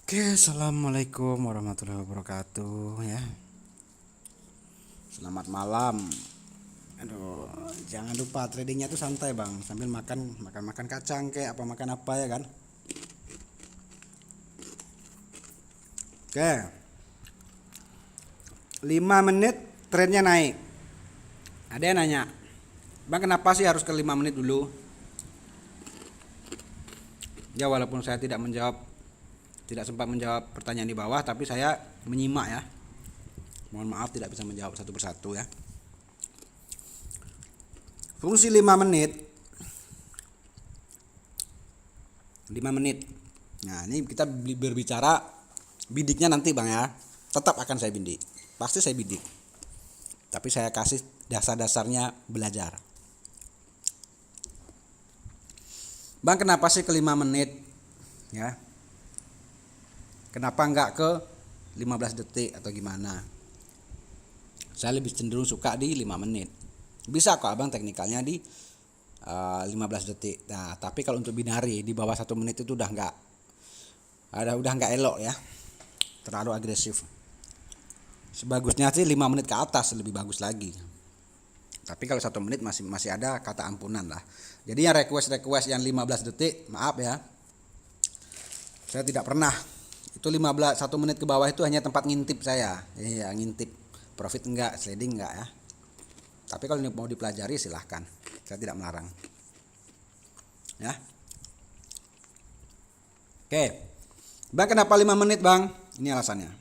Oke, assalamualaikum warahmatullahi wabarakatuh ya. Selamat malam. Aduh, jangan lupa tradingnya tuh santai bang, sambil makan kacang kayak makan apa ya kan. Oke, 5 menit trennya naik. Ada yang nanya, bang kenapa sih harus ke 5 menit dulu? Ya walaupun saya tidak sempat menjawab pertanyaan di bawah, tapi saya menyimak ya. Mohon maaf tidak bisa menjawab satu persatu ya. Fungsi 5 menit. Nah, ini kita berbicara bidiknya nanti Bang ya. Tetap akan saya bidik. Pasti saya bidik. Tapi saya kasih dasar-dasarnya belajar. Bang, kenapa sih ke 5 menit? Ya. Kenapa enggak ke 15 detik atau gimana? Saya lebih cenderung suka di 5 menit. Bisa kok Abang teknikalnya di 15 detik. Nah, tapi kalau untuk binari di bawah 1 menit itu udah enggak elok ya. Terlalu agresif. Sebagusnya sih 5 menit ke atas lebih bagus lagi. Tapi kalau 1 menit masih ada kata ampunan lah. Jadi yang request yang 15 detik, maaf ya. Saya tidak pernah. Itu 1 menit ke bawah itu hanya tempat ngintip saya. Iya, ngintip. Profit enggak, sliding enggak ya. Tapi kalau ini mau dipelajari silahkan. Saya tidak melarang. Ya. Oke. Bang, kenapa 5 menit, Bang? Ini alasannya.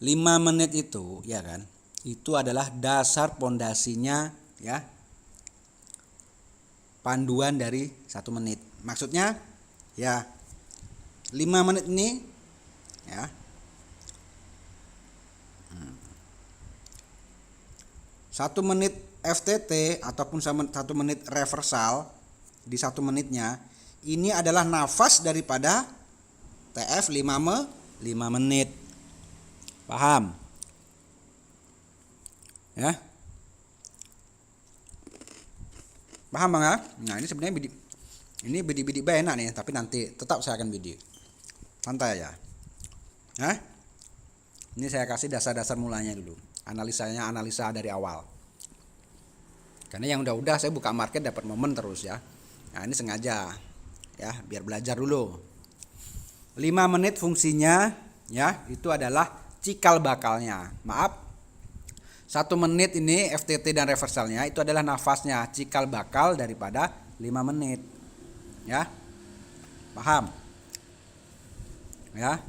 5 menit itu, ya kan? Itu adalah dasar pondasinya ya. Panduan dari 1 menit. Maksudnya ya 5 menit ini ya. 1 menit FTT ataupun 1 menit reversal di 1 menitnya ini adalah nafas daripada TF 5 menit. Paham? Ya. Paham Bang ya? Nah, ini sebenarnya bidik enak nih, tapi nanti tetap saya akan bidik. Santai aja. Hah? Ini saya kasih dasar-dasar mulanya dulu. Analisa dari awal. Karena yang udah saya buka market dapat momen terus ya. Nah, ini sengaja ya, biar belajar dulu. 5 menit fungsinya ya, itu adalah cikal bakalnya. Maaf. 1 menit ini FTT dan reversalnya itu adalah nafasnya, cikal bakal daripada 5 menit. Ya. Paham? Ya.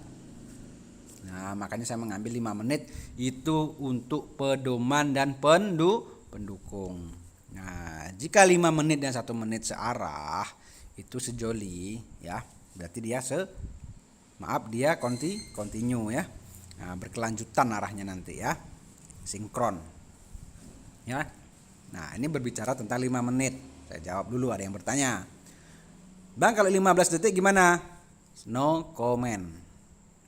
Nah, makanya saya mengambil 5 menit itu untuk pedoman dan pendukung. Nah, jika 5 menit dan 1 menit searah itu sejoli ya, berarti dia continue ya. Nah, berkelanjutan arahnya nanti ya. Sinkron. Ya. Nah, ini berbicara tentang 5 menit. Saya jawab dulu, ada yang bertanya. Bang, kalau 15 detik gimana? No comment.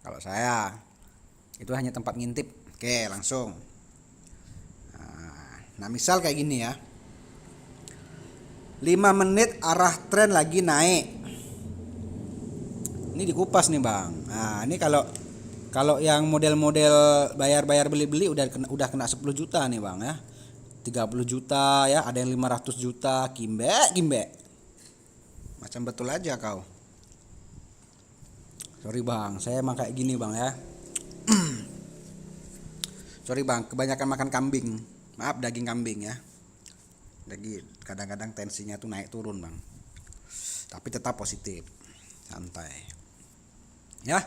Kalau saya itu hanya tempat ngintip. Oke, langsung. Nah, misal kayak gini ya. 5 menit arah tren lagi naik. Ini dikupas nih, Bang. Nah, ini kalau yang model-model bayar beli-beli udah kena 10 juta nih, Bang ya. 30 juta ya, ada yang 500 juta, kimbe. Macam betul aja kau. Sorry Bang, saya emang kayak gini Bang ya. Sorry Bang, kebanyakan makan kambing. Maaf, daging kambing ya. Jadi kadang-kadang tensinya tuh naik turun Bang. Tapi tetap positif. Santai. Ya.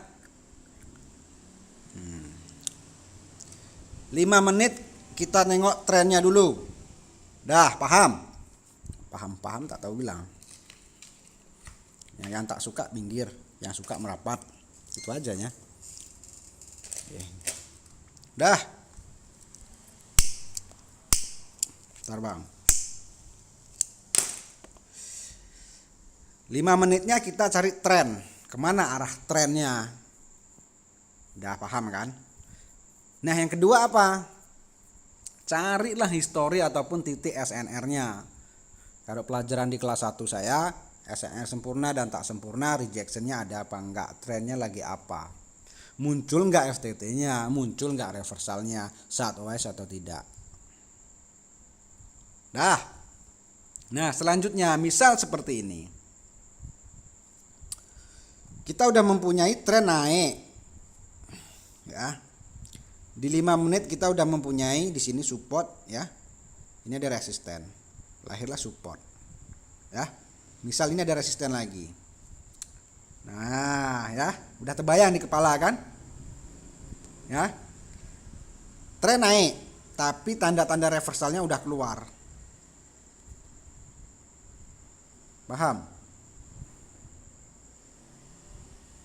5 menit kita nengok trennya dulu. Dah, paham? Paham tak tahu bilang. Yang tak suka minggir, yang suka merapat. Itu aja ya. Oke. Dah. Bentar Bang. 5 menitnya kita cari tren. Kemana arah trennya? Udah paham kan? Nah, yang kedua apa? Carilah histori ataupun titik SNR-nya. Kalau pelajaran di kelas 1 saya, SNR sempurna dan tak sempurna, rejectionnya ada apa enggak, trennya lagi apa, muncul enggak FTT-nya, muncul enggak reversalnya, sideways atau tidak. Nah selanjutnya misal seperti ini, kita udah mempunyai tren naik ya, di 5 menit kita udah mempunyai di sini support ya, ini ada resisten, lahirlah support ya. Misal ini ada resisten lagi. Nah, ya, udah terbayang di kepala kan? Ya. Tren naik, tapi tanda-tanda reversalnya udah keluar. Paham?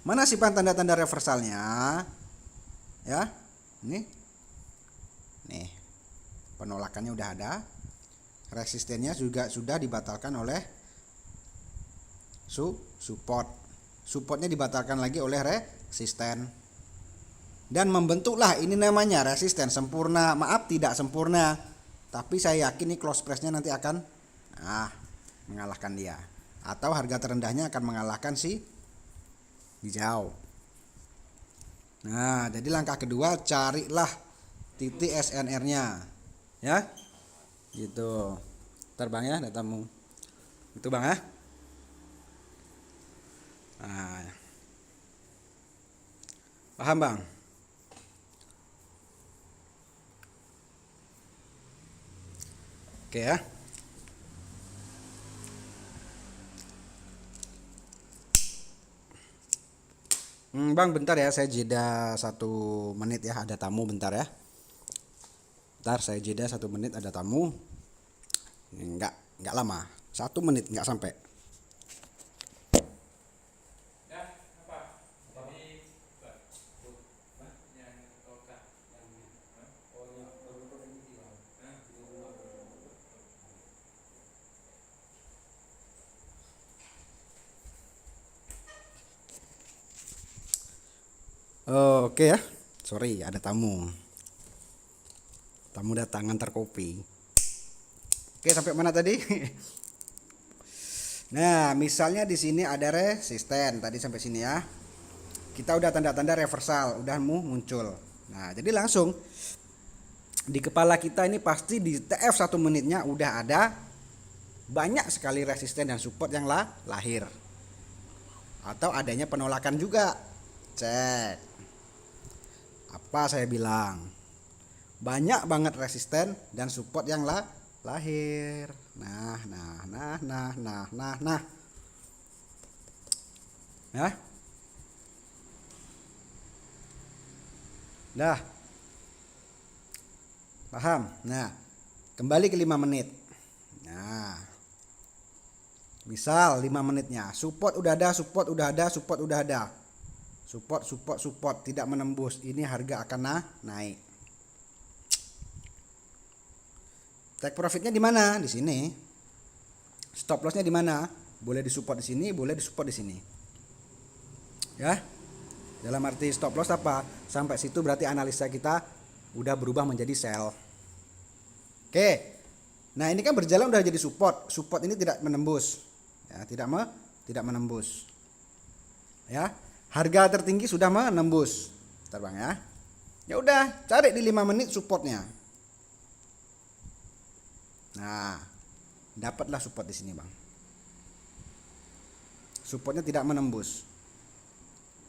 Mana sih tanda-tanda reversalnya? Ya. Nih. Nih. Penolakannya udah ada. Resistennya juga sudah dibatalkan oleh support. Supportnya dibatalkan lagi oleh resisten. Dan membentuklah ini namanya resisten sempurna. Maaf tidak sempurna, tapi saya yakin nih close price-nya nanti akan mengalahkan dia, atau harga terendahnya akan mengalahkan si hijau. Nah, jadi langkah kedua carilah titik SNR-nya. Ya. Gitu. Terbang ya datamu. Itu Bang ya. Nah, paham Bang? Oke ya. Bang bentar ya, saya jeda 1 menit ya, ada tamu bentar ya. Bentar saya jeda 1 menit, ada tamu. Enggak lama, 1 menit enggak sampai. Oh, oke ya. Sorry, ada tamu. Tamu datang antar kopi. Oke, sampai mana tadi? Nah, misalnya di sini ada resisten tadi sampai sini ya. Kita udah tanda-tanda reversal, udah muncul. Nah, jadi langsung di kepala kita ini pasti di TF 1 menitnya udah ada banyak sekali resisten dan support yang lahir. Atau adanya penolakan juga. Cek. Apa saya bilang? Banyak banget resisten dan support yang lahir. Nah. Ya. Dah. Paham? Nah, kembali ke 5 menit. Nah. Misal 5 menitnya, support udah ada, support udah ada, support udah ada. Support tidak menembus. Ini harga akan naik. Take profitnya di mana? Di sini. Stop lossnya di mana? Boleh disupport di sini, boleh disupport di sini. Ya. Dalam arti stop loss apa? Sampai situ berarti analisa kita udah berubah menjadi sell. Oke. Nah, ini kan berjalan udah jadi support. Support ini tidak menembus. Ya, tidak menembus. Ya. Harga tertinggi sudah menembus. Bentar Bang ya. Ya udah, cari di 5 menit supportnya. Nah, dapatlah support di sini Bang. Supportnya tidak menembus.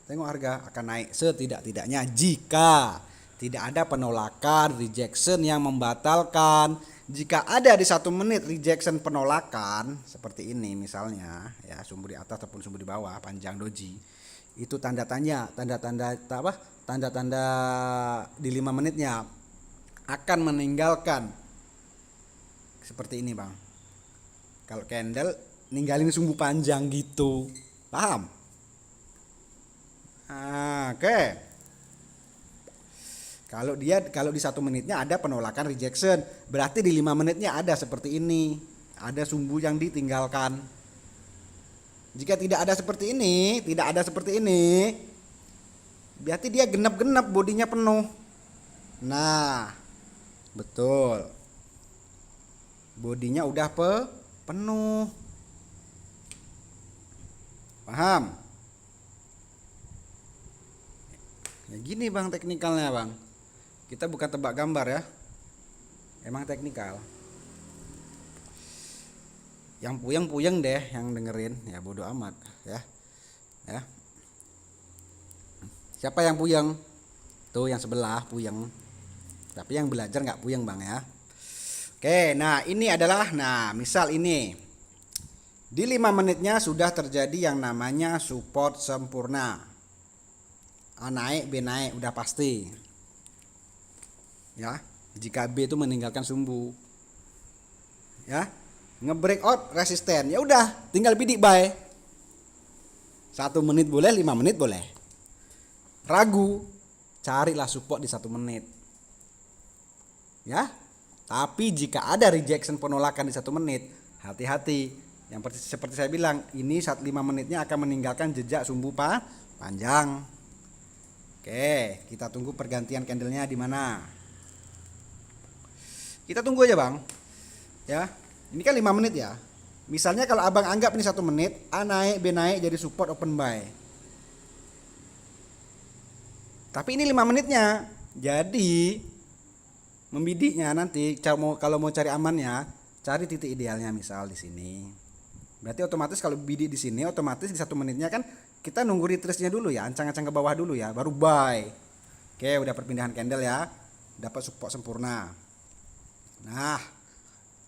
Tengok harga akan naik setidak-tidaknya jika tidak ada penolakan, rejection yang membatalkan. Jika ada di 1 menit rejection penolakan seperti ini misalnya, ya sumbu di atas ataupun sumbu di bawah panjang doji, itu tanda-tanda di 5 menitnya akan meninggalkan seperti ini Bang. Kalau candle ninggalin sumbu panjang gitu, paham? Oke. Kalau di 1 menitnya ada penolakan rejection, berarti di 5 menitnya ada seperti ini, ada sumbu yang ditinggalkan. Jika tidak ada seperti ini, berarti dia genap-genap bodinya penuh. Nah, betul. Bodinya udah penuh. Paham? Ya gini bang teknikalnya bang. Kita bukan tebak gambar ya. Emang teknikal. Yang puyeng-puyeng deh yang dengerin, ya bodo amat ya. Ya. Siapa yang puyeng? Tuh yang sebelah puyeng. Tapi yang belajar nggak puyeng bang ya. Oke, nah ini adalah, nah misal ini di 5 menitnya sudah terjadi yang namanya support sempurna. A naik, B naik, udah pasti. Ya, jika B itu meninggalkan sumbu. Ya, nge-breakout resisten. Ya udah, tinggal bidik buy. 1 menit boleh, 5 menit boleh. Ragu, carilah support di 1 menit. Ya, tapi jika ada rejection penolakan di 1 menit, hati-hati. Yang seperti saya bilang, ini 5 menitnya akan meninggalkan jejak sumbu panjang. Oke, kita tunggu pergantian candlenya di mana. Kita tunggu aja bang. Ya, ini kan 5 menit ya. Misalnya kalau abang anggap ini 1 menit, A naik, B naik jadi support open buy. Tapi ini 5 menitnya. Jadi membidiknya nanti kalau mau cari amannya, cari titik idealnya misal di sini. Berarti otomatis kalau bidik di sini, otomatis di 1 menitnya kan kita nunggu retrace-nya dulu ya, ancang-ancang ke bawah dulu ya, baru buy. Oke, udah perpindahan candle ya, dapat support sempurna. Nah,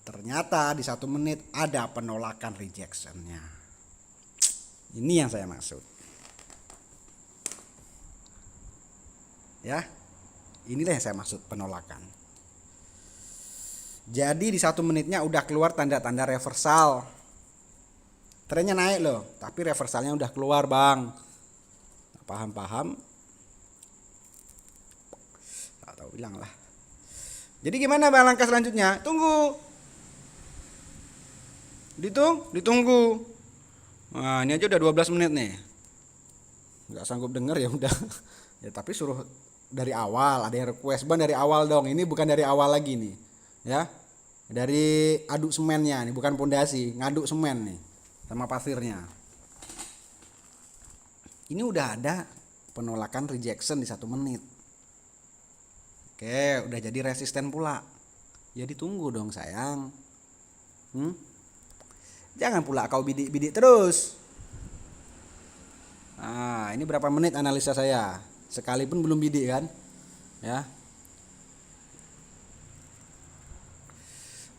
ternyata di 1 menit ada penolakan rejection-nya. Ini yang saya maksud. Ya, inilah yang saya maksud penolakan. Jadi di 1 menitnya udah keluar tanda-tanda reversal. Trennya naik loh, tapi reversalnya udah keluar bang. Paham? Tak tahu bilang lah. Jadi gimana bang langkah selanjutnya? Tunggu. Ditunggu. Nah ini aja udah 12 menit nih. Nggak sanggup denger ya udah. Ya tapi suruh dari awal, ada yang request bang dari awal dong. Ini bukan dari awal lagi nih. Ya. Dari aduk semennya nih, bukan pondasi, ngaduk semen nih sama pasirnya. Ini udah ada penolakan rejection di 1 menit. Oke, udah jadi resisten pula. Ya ditunggu dong sayang. Jangan pula kau bidik-bidik terus. Nah, ini berapa menit analisa saya? Sekalipun belum bidik kan? Ya.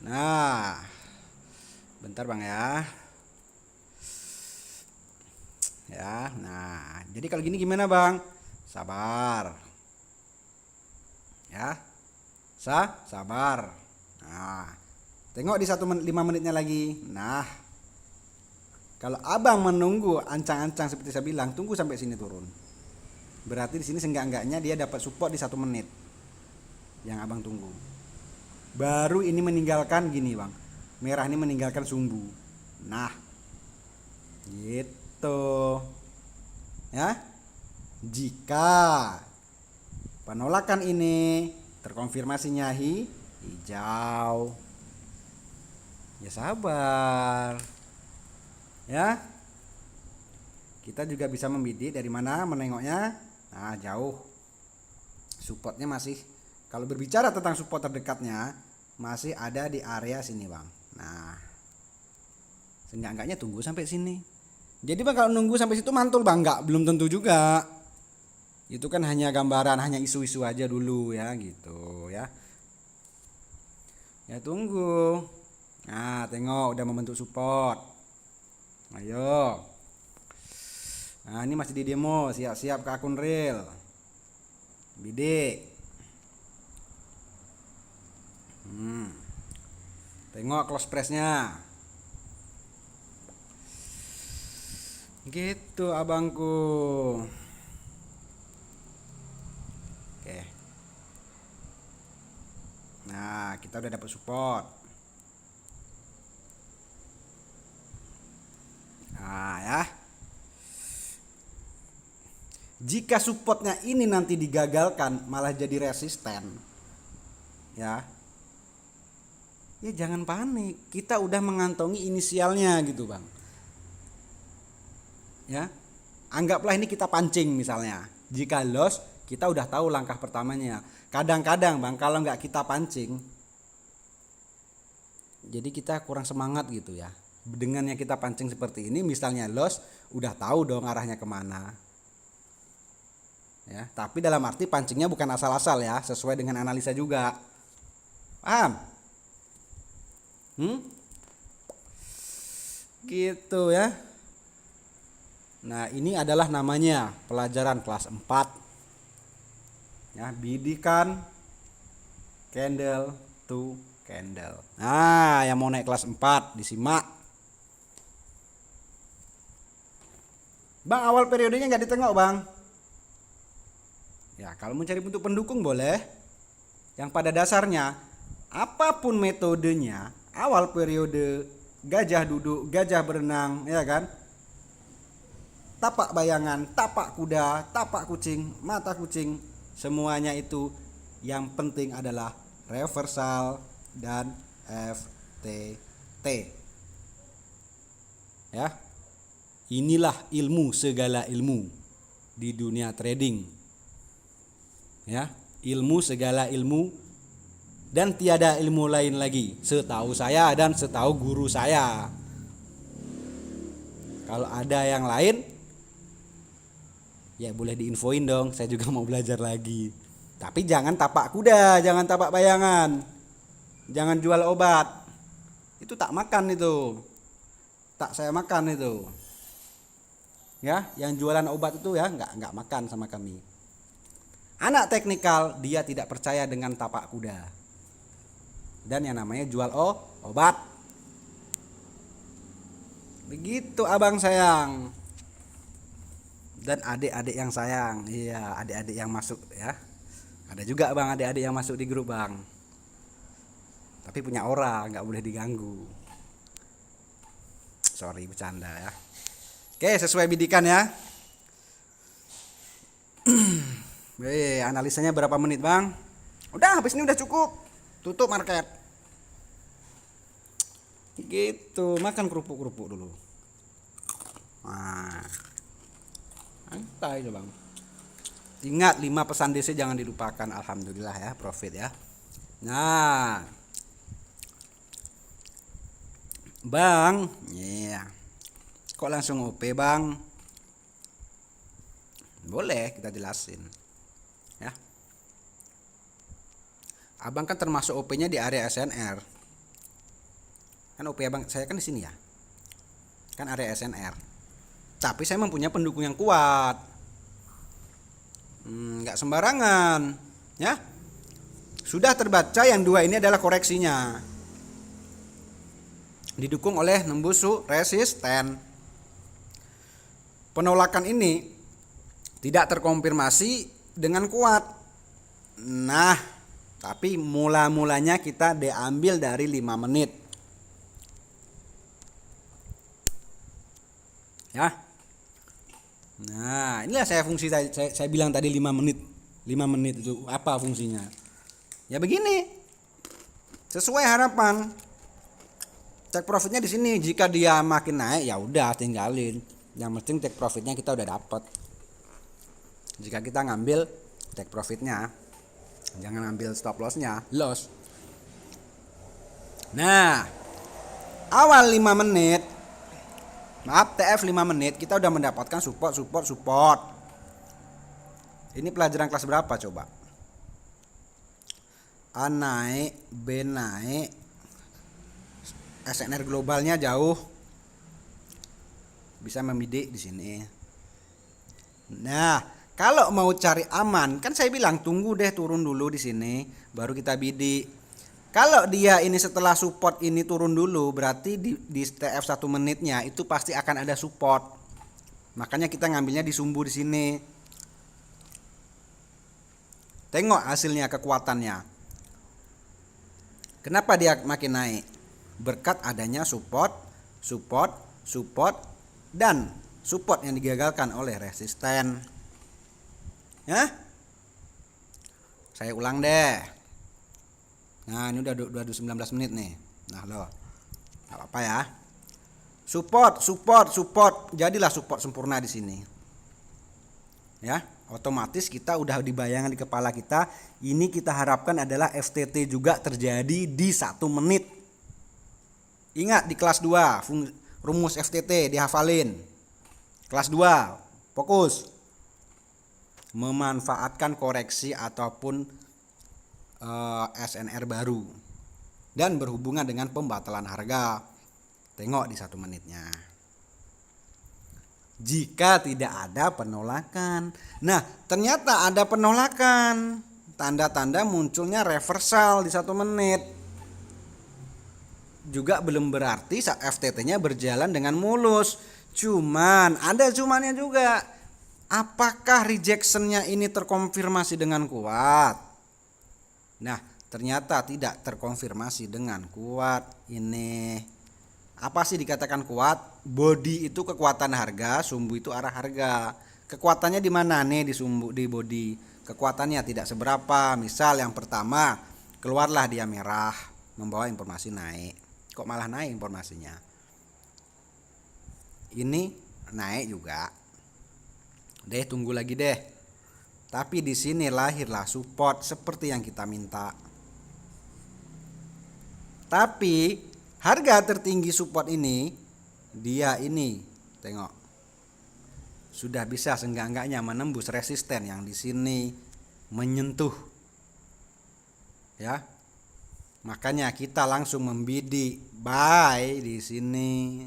Nah, bentar bang ya. Ya, nah, jadi kalau gini gimana bang? Sabar. Ya, sabar. Nah, tengok di 5 menitnya lagi. Nah, kalau abang menunggu ancang-ancang seperti saya bilang, tunggu sampai sini turun. Berarti di sini seenggak-enggaknya dia dapat support di 1 menit. Yang abang tunggu. Baru ini meninggalkan gini bang, merah ini meninggalkan sumbu. Nah, gitu. Ya, jika penolakan ini terkonfirmasinya hijau, ya sabar. Ya, kita juga bisa membidik dari mana menengoknya. Nah, jauh. Supportnya masih, kalau berbicara tentang support terdekatnya, masih ada di area sini bang. Nah, seenggak-enggaknya tunggu sampai sini. Jadi bang kalau nunggu sampai situ mantul bang, belum tentu juga. Itu kan hanya gambaran, hanya isu-isu aja dulu ya gitu ya. Ya tunggu. Nah tengok udah membentuk support. Ayo. Nah ini masih di demo, siap-siap ke akun real. Bidik. Tengok close press-nya. Gitu abangku. Oke. Nah, kita udah dapat support. Nah, ya. Jika supportnya ini nanti digagalkan malah jadi resisten. Ya. Ya jangan panik, kita udah mengantongi inisialnya gitu bang. Ya. Anggaplah ini kita pancing misalnya. Jika loss, kita udah tahu langkah pertamanya. Kadang-kadang Bang, kalau nggak kita pancing, jadi kita kurang semangat gitu ya. Dengannya kita pancing seperti ini, misalnya loss, udah tahu dong arahnya kemana. Ya, tapi dalam arti pancingnya bukan asal-asal ya, sesuai dengan analisa juga. Paham? Gitu ya. Nah, ini adalah namanya pelajaran kelas 4. Ya, bidikan candle to candle. Nah, yang mau naik kelas 4 disimak. Bang, awal periodenya nggak ditengok Bang. Ya, kalau mencari bentuk pendukung boleh. Yang pada dasarnya, apapun metodenya, awal periode, gajah duduk, gajah berenang, ya kan? Tapak bayangan, tapak kuda, tapak kucing, mata kucing, semuanya itu yang penting adalah reversal dan FTT. Ya. Inilah ilmu segala ilmu di dunia trading. Ya, ilmu segala ilmu dan tiada ilmu lain lagi setahu saya dan setahu guru saya. Kalau ada yang lain ya boleh diinfoin dong, saya juga mau belajar lagi. Tapi jangan tapak kuda, jangan tapak bayangan. Jangan jual obat. Itu tak makan itu. Tak saya makan itu. Ya, yang jualan obat itu ya nggak makan sama kami. Anak teknikal dia tidak percaya dengan tapak kuda. Dan yang namanya jual obat. Begitu abang sayang. Dan adik-adik yang sayang. Iya, adik-adik yang masuk ya. Ada juga Bang adik-adik yang masuk di grup Bang. Tapi punya orang, nggak boleh diganggu. Sorry bercanda ya. Oke, sesuai bidikan ya. Analisanya berapa menit Bang? Udah, habis ini udah cukup. Tutup market. Gitu, makan kerupuk-kerupuk dulu. Nah, santai aja Bang. Ingat 5 pesan DC jangan dilupakan. Alhamdulillah ya, profit ya. Nah, Bang, iya. Kok langsung OP Bang? Boleh kita jelasin. Ya. Abang kan termasuk OP-nya di area SNR. Kan OP Abang saya kan di sini ya. Kan area SNR. Tapi saya mempunyai pendukung yang kuat. Nggak sembarangan, ya. Sudah terbaca yang 2 ini adalah koreksinya. Didukung oleh nembus resisten. Penolakan ini tidak terkonfirmasi dengan kuat. Nah, tapi mula-mulanya kita diambil dari 5 menit. Ya. Nah, inilah saya bilang tadi 5 menit. 5 menit itu apa fungsinya? Ya begini. Sesuai harapan. Take profitnya di sini. Jika dia makin naik ya udah tinggalin. Yang penting take profitnya kita udah dapat. Jika kita ngambil take profitnya, jangan ambil stop lossnya, loss. Nah, awal 5 menit, maaf TF 5 menit kita udah mendapatkan support. Ini pelajaran kelas berapa coba? A naik, B naik, SNR globalnya jauh, bisa membidik di sini. Nah, kalau mau cari aman, kan saya bilang tunggu deh turun dulu di sini, baru kita bidik. Kalau dia ini setelah support ini turun dulu, berarti di TF 1 menitnya itu pasti akan ada support. Makanya kita ngambilnya di sumbu di sini. Tengok hasilnya, kekuatannya. Kenapa dia makin naik? Berkat adanya support, dan support yang digagalkan oleh resisten. Ya? Saya ulang deh. Nah, ini udah 19 menit nih. Nah, loh. Enggak apa-apa ya. Support. Jadilah support sempurna di sini. Ya, otomatis kita udah dibayangkan di kepala kita, ini kita harapkan adalah FTT juga terjadi di 1 menit. Ingat di kelas 2, rumus FTT dihafalin. Kelas 2, fokus. Memanfaatkan koreksi ataupun SNR baru dan berhubungan dengan pembatalan harga. Tengok di 1 menitnya. Jika tidak ada penolakan. Nah, ternyata ada penolakan. Tanda-tanda munculnya reversal di 1 menit. Juga belum berarti FTT-nya berjalan dengan mulus. Cuman, ada cumannya juga. Apakah rejection-nya ini terkonfirmasi dengan kuat? Nah, ternyata tidak terkonfirmasi dengan kuat. Ini apa sih dikatakan kuat? Body itu kekuatan harga, sumbu itu arah harga. Kekuatannya di mana nih di sumbu, di body? Kekuatannya tidak seberapa. Misal yang pertama, keluarlah dia merah, membawa informasi naik. Kok malah naik informasinya? Ini naik juga. Deh, tunggu lagi deh. Tapi di sini lahirlah support seperti yang kita minta. Tapi harga tertinggi support ini, dia ini, tengok, sudah bisa seenggak-enggaknya menembus resisten yang di sini menyentuh, ya. Makanya kita langsung membidik buy di sini.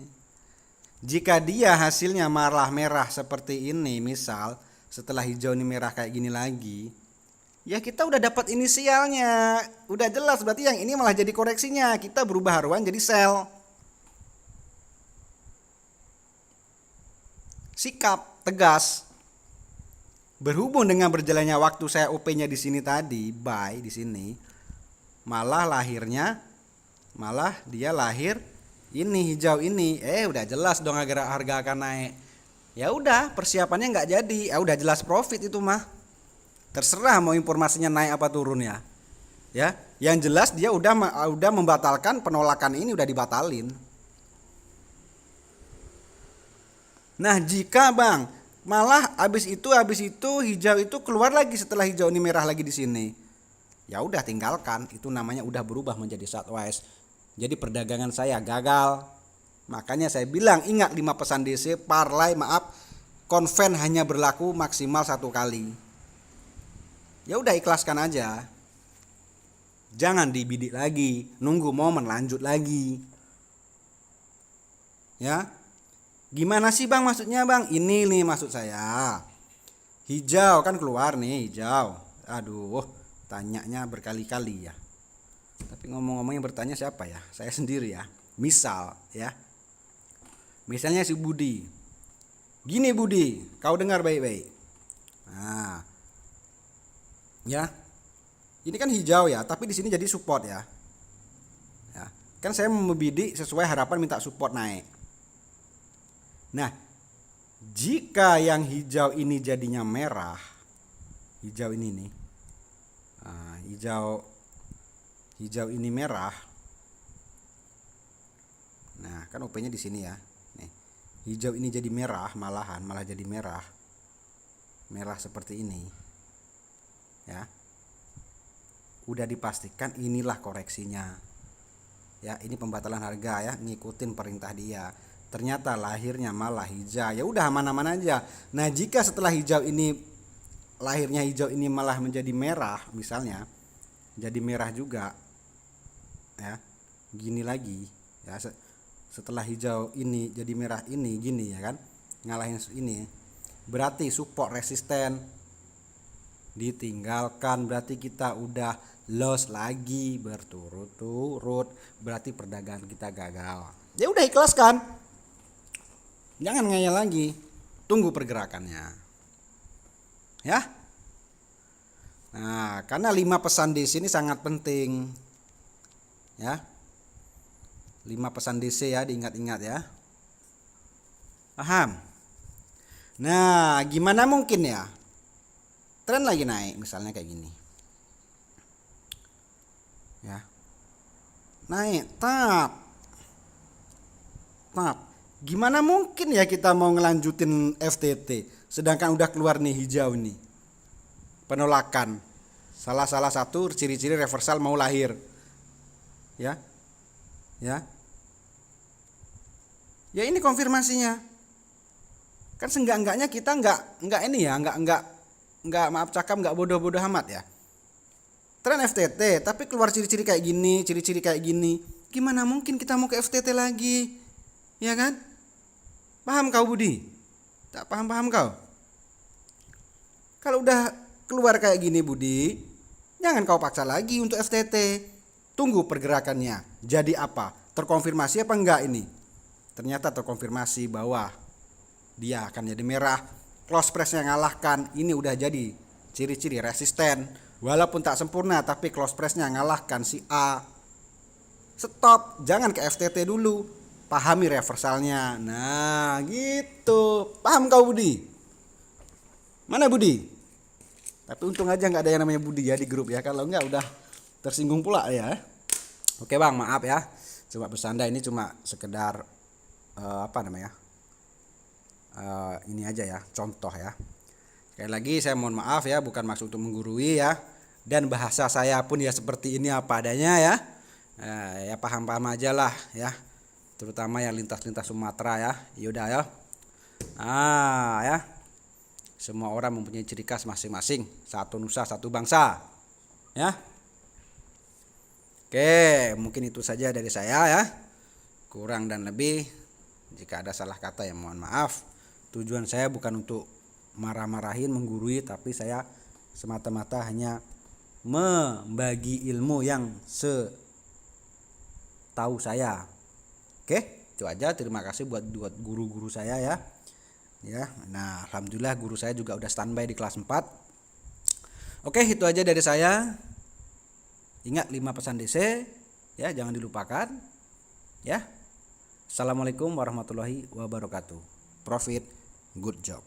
Jika dia hasilnya malah merah seperti ini, misal setelah hijau ini merah kayak gini lagi, ya kita udah dapat inisialnya, udah jelas berarti yang ini malah jadi koreksinya, kita berubah haruan jadi sell. Sikap tegas. Berhubung dengan berjalannya waktu saya OP-nya di sini tadi, buy di sini, malah dia lahir ini hijau ini. Udah jelas dong harga akan naik. Ya udah, persiapannya nggak jadi. Udah jelas profit itu mah. Terserah mau informasinya naik apa turun ya. Ya, yang jelas dia udah membatalkan penolakan ini, udah dibatalin. Nah, jika Bang malah habis itu hijau itu keluar lagi setelah hijau ini merah lagi di sini, ya udah tinggalkan, itu namanya udah berubah menjadi sideways. Jadi perdagangan saya gagal. Makanya saya bilang ingat 5 pesan DC, parlay konven hanya berlaku maksimal 1 kali. Ya udah ikhlaskan aja. Jangan dibidik lagi, nunggu momen lanjut lagi. Ya. Gimana sih Bang maksudnya Bang? Ini nih maksud saya. Hijau kan keluar nih, hijau. Aduh, tanyanya berkali-kali ya. Tapi ngomong-ngomong yang bertanya siapa ya? Saya sendiri ya. Misal ya. Misalnya si Budi. Gini Budi, kau dengar baik-baik. Nah. Ya. Ini kan hijau ya, tapi di sini jadi support ya. Ya. Kan saya membidik sesuai harapan minta support naik. Nah, jika yang hijau ini jadinya merah, hijau ini nih, hijau ini merah. Nah, kan OP-nya di sini ya. Nih, hijau ini jadi merah, malah jadi merah seperti ini, ya. Udah dipastikan inilah koreksinya, ya. Ini pembatalan harga ya, ngikutin perintah dia. Ternyata lahirnya malah hijau. Ya udah aman-aman aja. Nah, jika setelah lahirnya hijau ini malah menjadi merah, misalnya jadi merah juga, ya, gini lagi, ya, setelah hijau ini jadi merah ini, gini ya kan, ngalahin ini, berarti support resisten ditinggalkan, berarti kita udah loss lagi berturut-turut, berarti perdagangan kita gagal. Ya udah ikhlaskan. Jangan ngeyel lagi, tunggu pergerakannya. Ya. Nah, karena 5 pesan di sini sangat penting. Ya. 5 pesan DC ya, diingat-ingat ya. Paham? Nah, gimana mungkin ya? Tren lagi naik misalnya kayak gini. Ya. Naik, tap. Gimana mungkin ya kita mau ngelanjutin FTT sedangkan udah keluar nih hijau nih. Penolakan. Salah satu ciri-ciri reversal mau lahir. Ya. Ya. Ya ini konfirmasinya. Kan seenggak-enggaknya kita enggak ini ya, enggak maaf cakap enggak bodoh-bodoh amat ya. Tren FTT tapi keluar ciri-ciri kayak gini. Gimana mungkin kita mau ke FTT lagi? Ya kan? Paham kau Budi? Tak paham kau? Kalau udah keluar kayak gini Budi, jangan kau paksa lagi untuk FTT. Tunggu pergerakannya. Jadi apa? Terkonfirmasi apa enggak ini? Ternyata terkonfirmasi bahwa dia akan jadi merah. Close pressnya ngalahkan. Ini udah jadi ciri-ciri resisten. Walaupun tak sempurna tapi close pressnya ngalahkan si A. Stop, jangan ke FTT dulu. Pahami reversalnya. Nah gitu. Paham kau Budi? Mana Budi? Tapi untung aja gak ada yang namanya Budi ya di grup ya. Kalau enggak udah tersinggung pula ya. Oke bang, maaf ya. Cuma bersanda, ini cuma sekedar ini aja ya, contoh ya. Sekali lagi saya mohon maaf ya, bukan maksud untuk menggurui ya. Dan bahasa saya pun ya seperti ini apa adanya ya. Ya paham-paham aja lah ya. Terutama yang lintas-lintas Sumatera ya. Yaudah ya. Ya. Semua orang mempunyai ciri khas masing-masing. Satu nusa, satu bangsa. Ya. Oke, mungkin itu saja dari saya ya. Kurang dan lebih, jika ada salah kata ya mohon maaf. Tujuan saya bukan untuk marah-marahin, menggurui, tapi saya semata-mata hanya membagi ilmu yang setahu saya. Oke, itu aja. Terima kasih buat guru-guru saya ya. Ya, nah alhamdulillah guru saya juga udah standby di kelas 4. Oke, itu aja dari saya. Ingat 5 pesan DC ya, jangan dilupakan. Ya. Assalamualaikum warahmatullahi wabarakatuh. Profit, good job.